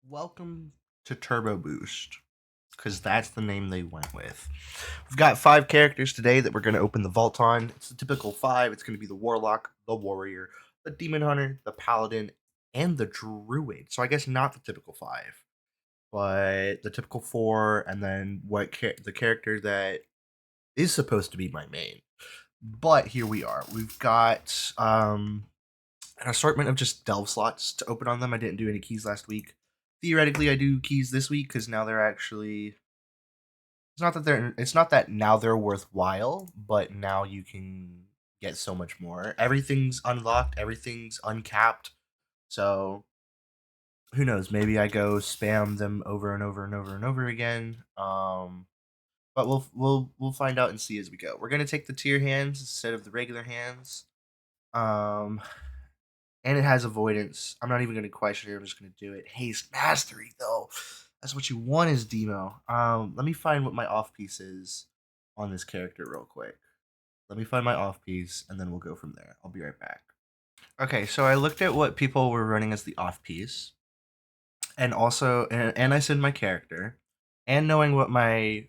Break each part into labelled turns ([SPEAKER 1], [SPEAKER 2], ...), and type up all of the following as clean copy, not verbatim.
[SPEAKER 1] Welcome to Turbo Boost, because that's the name they went with. We've got five characters today that we're going to open the vault on. It's the typical five. It's going to be the Warlock, the Warrior, the Demon Hunter, the Paladin, and the Druid. So I guess not the typical five, but the typical four, and then the character that is supposed to be my main. But here we are. We've got an assortment of just delve slots to open on them. I didn't do any keys last week. Theoretically, I do keys this week because now they're actually. It's not that they're. It's not that now they're worthwhile, but now you can get so much more. Everything's unlocked. Everything's uncapped. So who knows? Maybe I go spam them over and over and over and over again. But we'll find out and see as we go. We're gonna take the tier hands instead of the regular hands. Um, and it has avoidance. I'm not even going to question it. I'm just going to do it. Haste mastery, though. That's what you want is demo. Let me find what my off piece is on this character real quick. Let me find my off piece, and then we'll go from there. I'll be right back. Okay, so I looked at what people were running as the off piece, and also, and I said my character, and knowing what my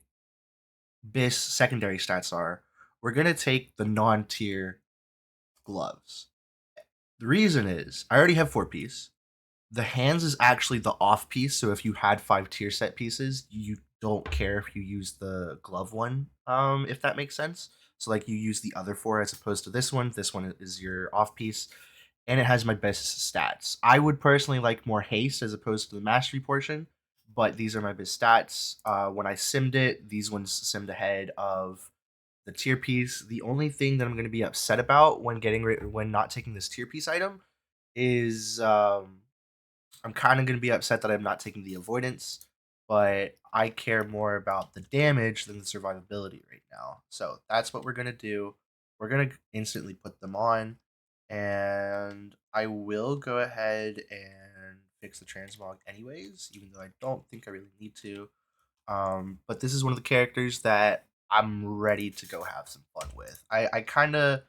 [SPEAKER 1] BIS secondary stats are, we're gonna take the non-tier gloves. The reason is I already have four piece. The hands is actually the off piece. So if you had five tier set pieces, you don't care if you use the glove one, if that makes sense. So like you use the other four as opposed to this one. This one is your off piece, and it has my best stats. I would personally like more haste as opposed to the mastery portion, but these are my best stats. When I simmed it, these ones simmed ahead of the tier piece. The only thing that I'm going to be upset about when when not taking this tier piece item is I'm kind of going to be upset that I'm not taking the avoidance, but I care more about the damage than the survivability right now. So that's what we're going to do. We're going to instantly put them on, and I will go ahead and fix the transmog anyways, even though I don't think I really need to. But this is one of the characters that I'm ready to go have some fun with. I kind of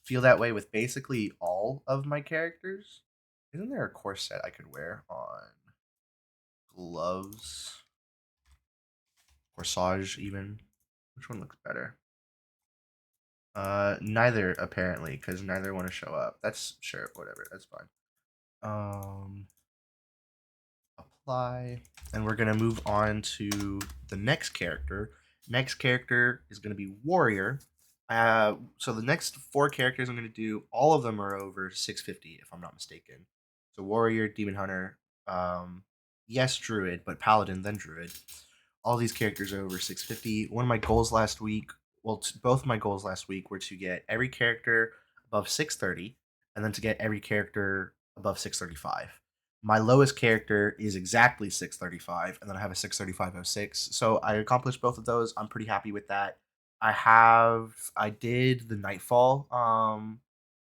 [SPEAKER 1] feel that way with basically all of my characters. Isn't there a corset I could wear on gloves? Corsage, even? Which one looks better? Neither apparently, because neither want to show up. That's sure, whatever. That's fine. Um, apply, and we're gonna move on to the next character. Next character is gonna be Warrior. So the next four characters I'm gonna do, all of them are over 650 if I'm not mistaken. So Warrior, Demon Hunter, yes Druid, but Paladin then Druid. All these characters are over 650. One of my goals last week, well, both my goals last week were to get every character above 630, and then to get every character above 635. My lowest character is exactly 635, and then I have a 635.06. So I accomplished both of those. I'm pretty happy with that. I did the Nightfall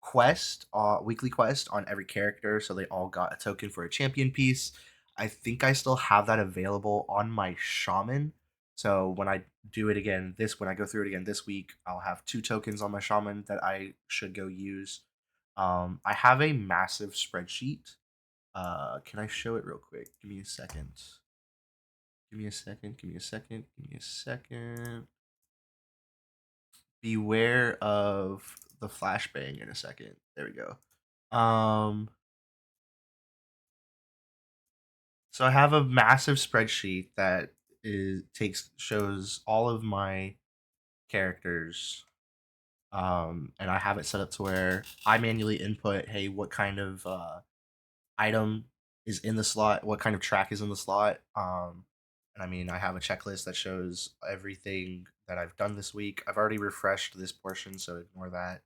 [SPEAKER 1] quest, weekly quest on every character, so they all got a token for a champion piece. I think I still have that available on my shaman. So when I do it again when I go through it again this week, I'll have two tokens on my shaman that I should go use. I have a massive spreadsheet. Can I show it real quick? Give me a second. Give me a second. Give me a second. Give me a second. Beware of the flashbang in a second. There we go. Um, so I have a massive spreadsheet that is takes shows all of my characters. And I have it set up to where I manually input, hey, what kind of item is in the slot, what kind of track is in the slot. And I mean, I have a checklist that shows everything that I've done this week. I've already refreshed this portion, so ignore that.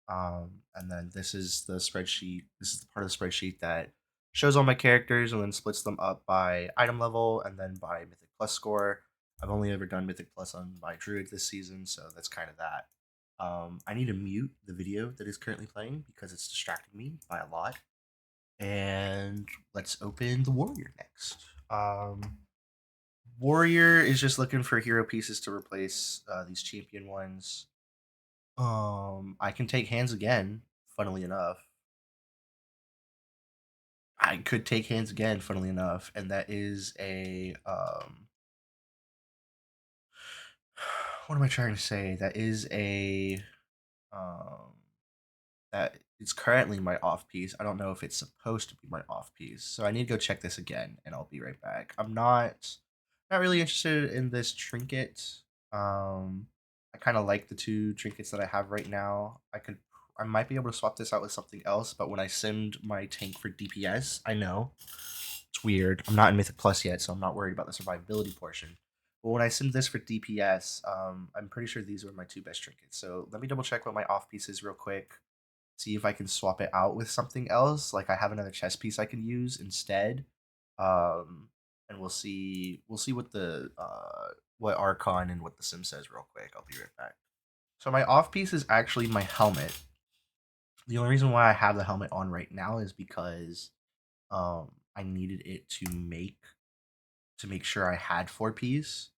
[SPEAKER 1] And then this is the spreadsheet. This is the part of the spreadsheet that shows all my characters and then splits them up by item level and then by Mythic Plus score. I've only ever done Mythic Plus on my Druid this season, so that's kind of that. I need to mute the video that is currently playing because it's distracting me by a lot. And let's open the Warrior next. Warrior is just looking for hero pieces to replace these champion ones. I can take hands again, funnily enough. I could take hands again, funnily enough, and that is a what am I trying to say? That is a um that is currently my off piece. I don't know if it's supposed to be my off piece, so I need to go check this again, and I'll be right back. I'm not really interested in this trinket. I kind of like the two trinkets that I have right now. I might be able to swap this out with something else, but when I simmed my tank for DPS, I know it's weird. I'm not in Mythic Plus yet, so I'm not worried about the survivability portion. But when I simmed this for DPS, I'm pretty sure these were my two best trinkets. So let me double check what my off piece is real quick. See if I can swap it out with something else. Like I have another chess piece I can use instead. And we'll see what Archon and what the sim says real quick. I'll be right back. So my off piece is actually my helmet. The only reason why I have the helmet on right now is because I needed it to make sure I had four piece.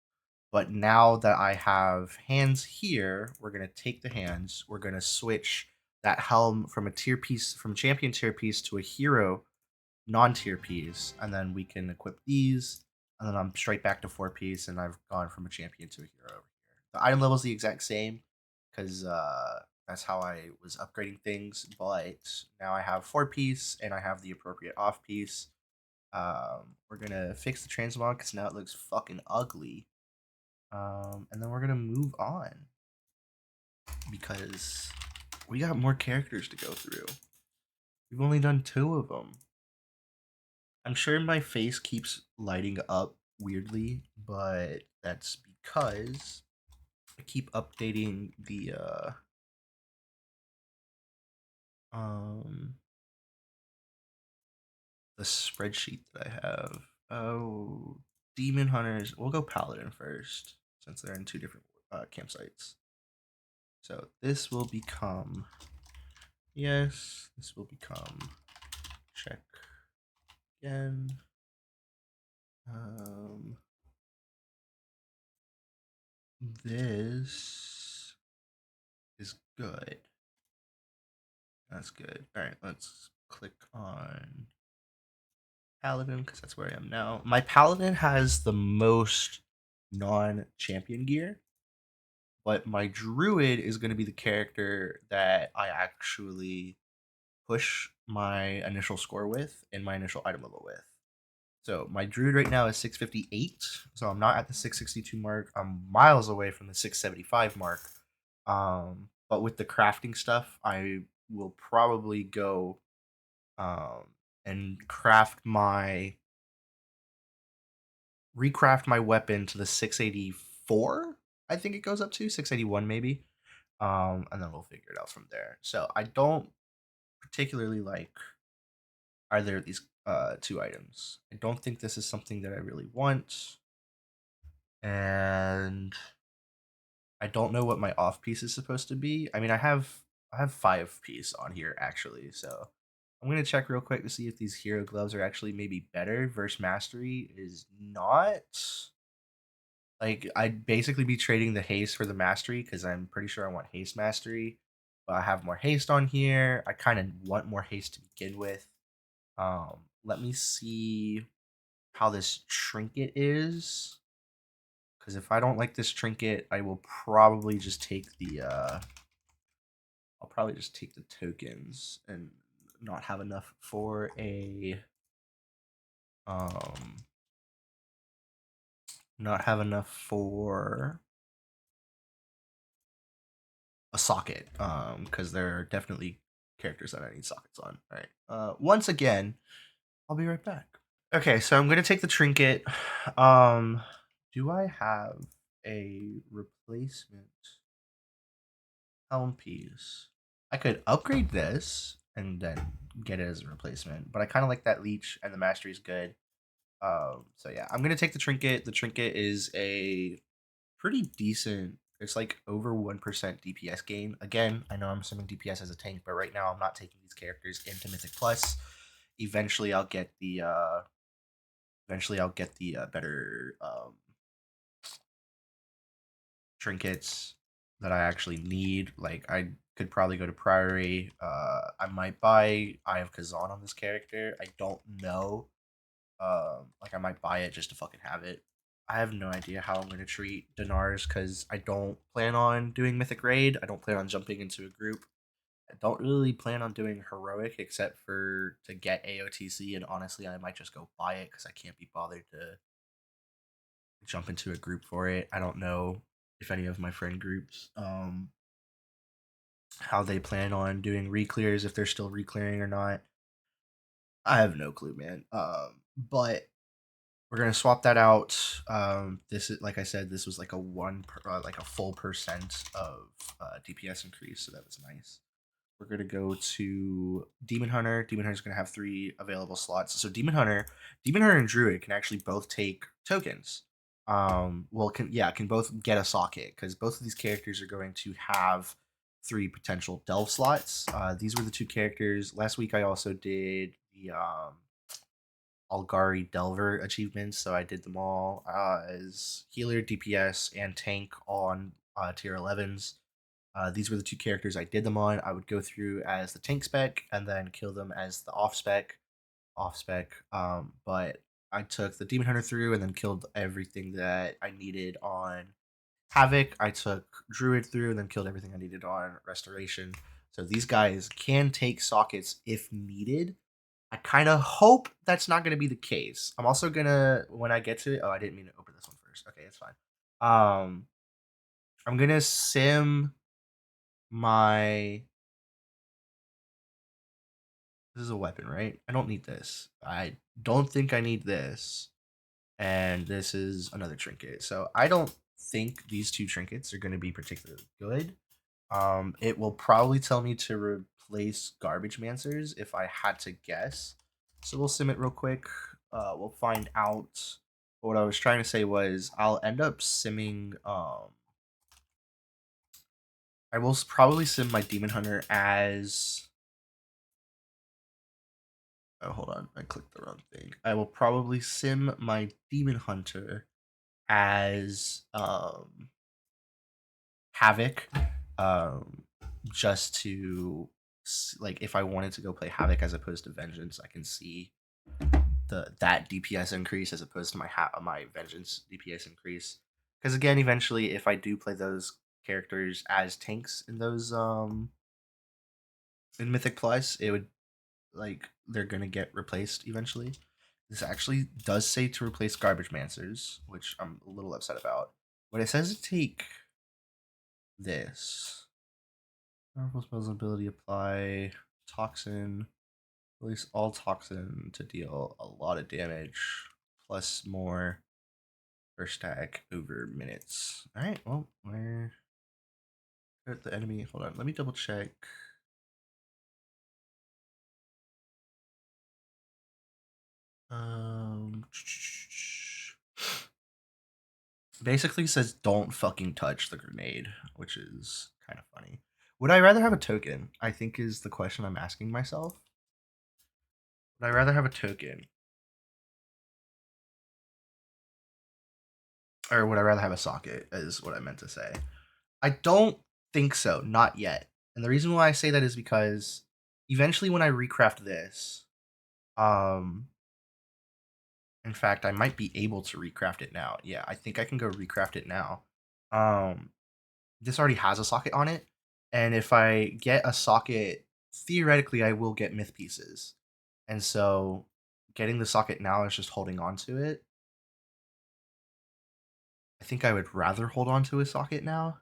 [SPEAKER 1] But now that I have hands here, we're gonna take the hands. We're gonna switch that helm from a tier piece, from champion tier piece to a hero non-tier piece, and then we can equip these. And then I'm straight back to four piece, and I've gone from a champion to a hero over here. The item level is the exact same because that's how I was upgrading things. But now I have four piece, and I have the appropriate off piece. We're gonna fix the transmog because now it looks fucking ugly. And then we're gonna move on because we got more characters to go through. We've only done two of them. I'm sure my face keeps lighting up weirdly, but that's because I keep updating um the spreadsheet that I have. Oh, demon hunters. We'll go paladin first since they're in two different campsites. So this will become yes. This will become check again. Um, this is good. That's good. All right, let's click on Paladin because that's where I am now. My Paladin has the most non-champion gear, but my Druid is going to be the character that I actually push my initial score with and my initial item level with. So my Druid right now is 658, so I'm not at the 662 mark. I'm miles away from the 675 mark. But with the crafting stuff, I will probably go um, and recraft my weapon to the 684. I think it goes up to 681 maybe. And then we'll figure it out from there. So I don't particularly like either of these two items. I don't think this is something that I really want, and I don't know what my off piece is supposed to be. I mean, I have 5 piece on here actually, so I'm gonna check real quick to see if these hero gloves are actually maybe better. Verse mastery is not. Like I'd basically be trading the haste for the mastery because I'm pretty sure I want haste mastery, but I have more haste on here. I kind of want more haste to begin with. Let me see how this trinket is, because if I don't like this trinket, I will probably just take I'll probably just take the tokens and not have enough for a um not have enough for a socket because there are definitely characters that I need sockets on. All right. Once again, I'll be right back. Okay, so I'm gonna take the trinket. Um, do I have a replacement helm piece? I could upgrade this and then get it as a replacement, but I kind of like that leech and the mastery is good. So yeah, I'm gonna take the trinket. The trinket is a pretty decent. It's like over 1% DPS gain. Again, I know I'm assuming DPS as a tank, but right now I'm not taking these characters into Mythic Plus. Eventually, I'll get the better trinkets that I actually need. Like Could probably go to Priory. I might buy Eye of Kazan on this character. I don't know. Like I might buy it just to fucking have it. I have no idea how I'm gonna treat Dinars because I don't plan on doing Mythic Raid. I don't plan on jumping into a group. I don't really plan on doing Heroic except for to get AOTC, and honestly, I might just go buy it because I can't be bothered to jump into a group for it. I don't know if any of my friend groups how they plan on doing reclears, if they're still reclearing or not. I have no clue, man. But we're gonna swap that out. This is like I said, this was like a like a full percent of DPS increase, so that was nice. We're gonna go to Demon Hunter. Demon Hunter's gonna have 3 available slots. So Demon Hunter and Druid can actually both take tokens. Well, can both get a socket because both of these characters are going to have 3 potential delve slots. These were the 2 characters. Last week I also did the Algari Delver achievements, so I did them all as healer, DPS, and tank on tier 11s. These were the 2 characters I did them on. I would go through as the tank spec and then kill them as the off spec. But I took the Demon Hunter through and then killed everything that I needed on Havoc. I took Druid through and then killed everything I needed on Restoration. So these guys can take sockets if needed. I kind of hope that's not going to be the case. I'm also gonna when I get to it. Oh, I didn't mean to open this one first. Okay, it's fine. I'm gonna sim my. This is a weapon, right? I don't need this. I don't think I need this. And this is another trinket. So I don't think these 2 trinkets are going to be particularly good. It will probably tell me to replace Garbage Mancers if I had to guess. So we'll sim it real quick. We'll find out. What I was trying to say was I'll end up simming. I will probably sim my Demon Hunter as. Oh, hold on. I clicked the wrong thing. I will probably sim my Demon Hunter as Havoc, um, just to like if I wanted to go play Havoc as opposed to Vengeance, I can see that DPS increase as opposed to my Vengeance DPS increase. Because again, eventually, if I do play those characters as tanks in those in Mythic Plus, it would like they're gonna get replaced eventually. This actually does say to replace Garbage Mancers, which I'm a little upset about. But it says to take this. Powerful spells ability apply toxin. Release all toxin to deal a lot of damage, plus more per stack over minutes. Alright, well, we're at the enemy. Hold on, let me double check. Um basically says don't fucking touch the grenade, which is kind of funny. Would I rather have a token? I think is the question I'm asking myself. Would I rather have a token? Or would I rather have a socket, is what I meant to say. I don't think so, not yet. And the reason why I say that is because eventually when I recraft this, um in fact I might be able to recraft it now. Yeah, I think I can go recraft it now. Um this already has a socket on it, and if I get a socket, theoretically I will get myth pieces. And so getting the socket now is just holding on to it. I think I would rather hold on to a socket now.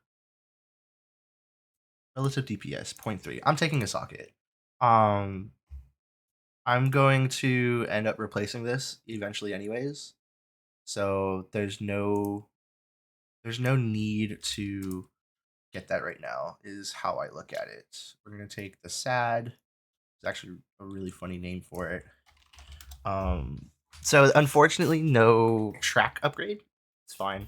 [SPEAKER 1] Relative DPS 0.3. I'm taking a socket. Um I'm going to end up replacing this eventually anyways. So there's no need to get that right now is how I look at it. We're going to take the sad. It's actually a really funny name for it. So unfortunately no track upgrade. It's fine.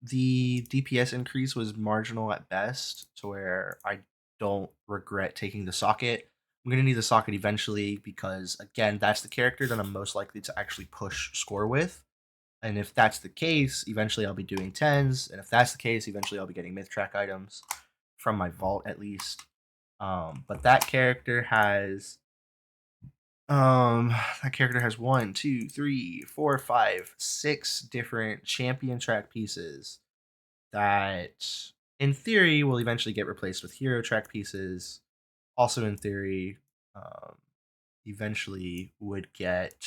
[SPEAKER 1] The DPS increase was marginal at best to where I don't regret taking the socket. I'm going to need the socket eventually because, again, that's the character that I'm most likely to actually push score with. And if that's the case, eventually I'll be doing 10s. And if that's the case, eventually I'll be getting myth track items from my vault at least. But that character has 1, 2, 3, 4, 5, 6 different champion track pieces that in theory will eventually get replaced with hero track pieces. Also in theory, um, eventually would get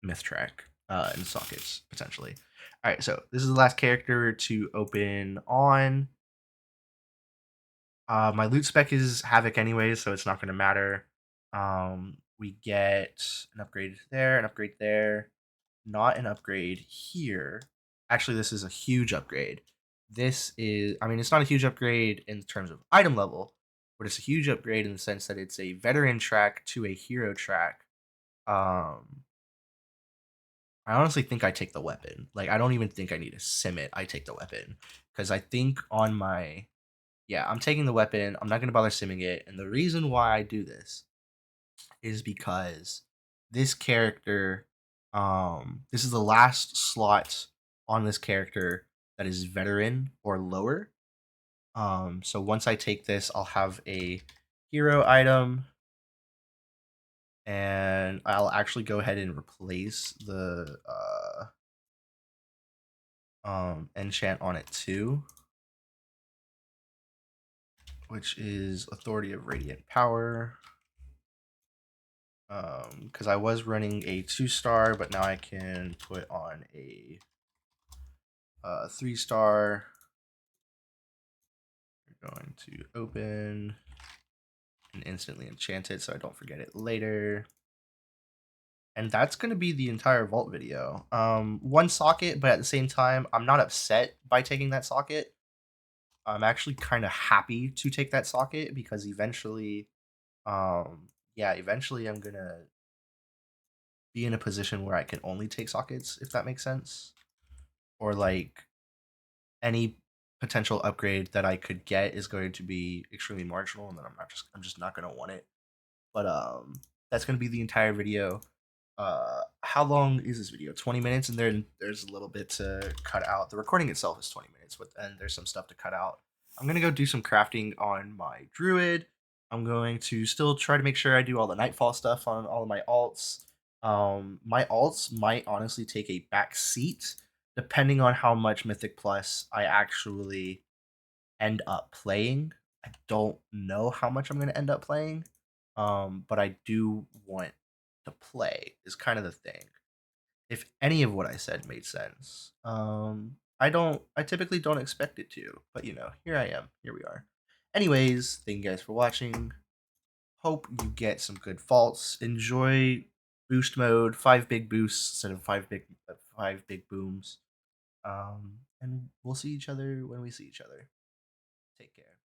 [SPEAKER 1] myth track in sockets potentially. All right, so this is the last character to open on. My loot spec is Havoc anyways, so it's not going to matter. We get an upgrade there, an upgrade there, not an upgrade here. Actually, this is a huge upgrade. I mean, it's not a huge upgrade in terms of item level, but it's a huge upgrade in the sense that it's a veteran track to a hero track. Um, I honestly think I take the weapon. Like, I don't even think I need to sim it. I take the weapon because I think on my yeah, I'm taking the weapon. I'm not going to bother simming it. And the reason why I do this is because this character, this is the last slot on this character that is veteran or lower. So once I take this, I'll have a hero item, and I'll actually go ahead and replace the enchant on it too, which is Authority of Radiant Power. Because I was running a 2-star, but now I can put on a 3-star. We're going to open and instantly enchant it so I don't forget it later. And that's going to be the entire vault video. One socket, but at the same time, I'm not upset by taking that socket. I'm actually kind of happy to take that socket because eventually, eventually I'm going to be in a position where I can only take sockets, if that makes sense. Or like any potential upgrade that I could get is going to be extremely marginal, and then I'm just not gonna want it. But that's gonna be the entire video. How long is this video? 20 minutes, and there's a little bit to cut out. The recording itself is 20 minutes, but then there's some stuff to cut out. I'm gonna go do some crafting on my druid. I'm going to still try to make sure I do all the nightfall stuff on all of my alts. My alts might honestly take a back seat depending on how much Mythic Plus I actually end up playing. I don't know how much I'm going to end up playing, but I do want to play, is kind of the thing. If any of what I said made sense, I typically don't expect it to, but here I am. Here we are. Anyways, thank you guys for watching. Hope you get some good faults. Enjoy boost mode, 5 big boosts instead of 5 big booms. And we'll see each other when we see each other. Take care.